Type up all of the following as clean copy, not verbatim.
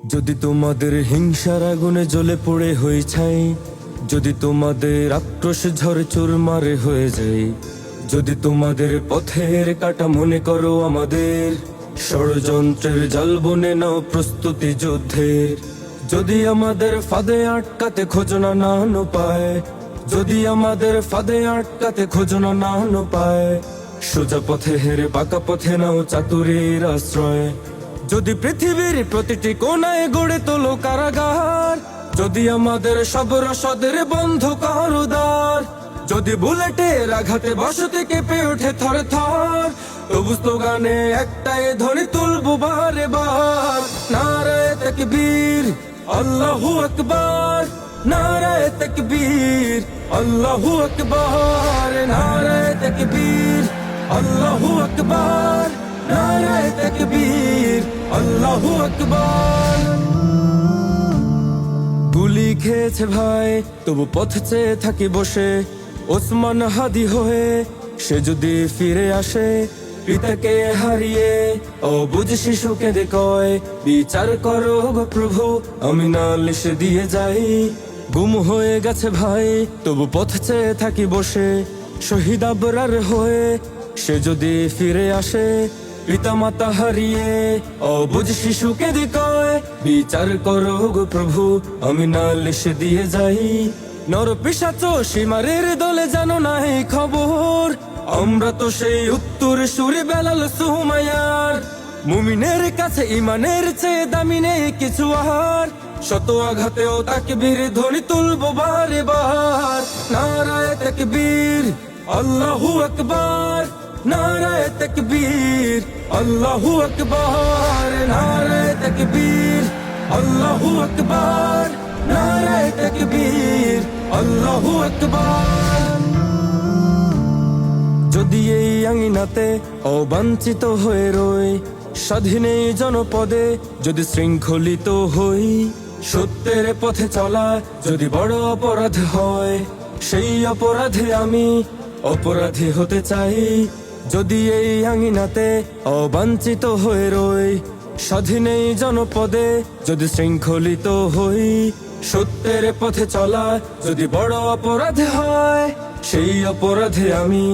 যদি তোমাদের হিংসার আগুনে জ্বলে পড়ে হয়ে ছাই, যদি তোমাদের আক্রোশ ঝড়ে চুরমারে হয়ে যায়, যদি তোমাদের পথের কাটা মনে করো আমাদের, ষড়যন্ত্রের জাল বুনে নাও প্রস্তুতি যুদ্ধের। যদি আমাদের ফাঁদে আটকাতে খোঁজনা না পায়, যদি আমাদের ফাঁদে আটকাতে খোঁজনা না পায়, সোজা পথে হেরে বাঁকা পথে নাও চাতুরীর আশ্রয়। যদি পৃথিবীর প্রতিটি কোণায় গড়ে তোলো কারাগার, যদি আমাদের সব রসদের বন্ধ করো দ্বার, যদি বুলেটের আঘাতে বসতি কেঁপে ওঠে থর থর, তবু স্লোগানে একটাই ধ্বনি তুলবো বারে বার, নারায়ে তাকবীর আল্লাহু আকবার, নারায়ে তাকবীর আল্লাহু আকবার, নারায়ে তাকবীর আল্লাহু আকবার, নারায়ে তাকবীর আল্লাহু আকবার। গুলি খেয়েছে ভাই তবু পথ চেয়ে থাকি বসে, ওসমান হাদি হয়ে সে যদি ফিরে আসে, পিতাকে হারিয়ে অবুঝ শিশুকে কয়, বিচার করো গো প্রভু আমি নালিশ দিয়ে যাই। গুম হয়ে গেছে ভাই তবু পথ চেয়ে থাকি বসে, শহীদ আবরার হয়ে সে যদি ফিরে আসে, পিতা মাতা হারিয়ে অবুঝ শিশুকে কয়, বিচার করো গো প্রভু আমি নালিশ দিয়ে যাই। নর পিশাচ সীমারের দলে জানো না এই খবর, আমরা তো সেই উত্তর সুরে বেলাল সুমাইয়ার। মুমিনের কাছে ইমানের চেয়ে দামি নেই কিছু আর, শত আঘাতেও তাকবীর ধ্বনি তুলবো বারে বার, নারায়ে তাকবীর আল্লাহু আকবার, নারায়ে তাকবীর আল্লাহু আকবার, নারায়ে তাকবীর আল্লাহু আকবার, নারায়ে তাকবীর আল্লাহু আকবার। যদি এই আঙিনাতে অবাঞ্ছিত হয়ে রই, স্বাধীন এই জনপদে যদি শৃঙ্খলিত হই, সত্যের পথে চলা যদি বড় অপরাধ হয়, সেই অপরাধে আমি অপরাধী হতে চাই। যদি এই আঙিনাতে অবাঞ্ছিত হয়ে রই, স্বাধীন এই জনপদে যদি শৃঙ্খলিত হই, সত্যের পথে চলা যদি বড় অপরাধ হয়, সেই অপরাধে আমি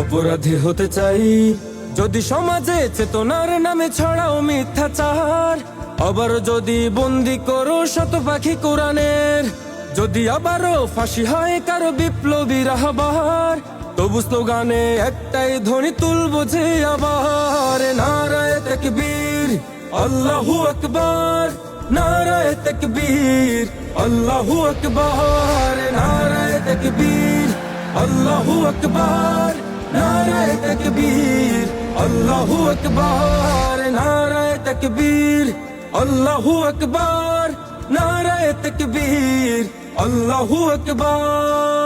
অপরাধী হতে চাই। যদি সমাজে চেতনার নামে ছড়াও মিথ্যাচার, আবার যদি বন্দি করো শত পাখি কোরআনের, যদি আবারও ফাঁসি হয় কারো বিপ্লবী রাহবার, তবু স্লোগানে একটাই ধ্বনি তুলবো যে আবার, নারায়ে তাকবীর আল্লাহু আকবার, নারায়ে তাকবীর আল্লাহু আকবার, নারায়ে তাকবীর আল্লাহু আকবার, নারায়ে তাকবীর আল্লাহু আকবার, নারায়ে তাকবীর আল্লাহু আকবার, নারায়ে তাকবীর আল্লাহু আকবার।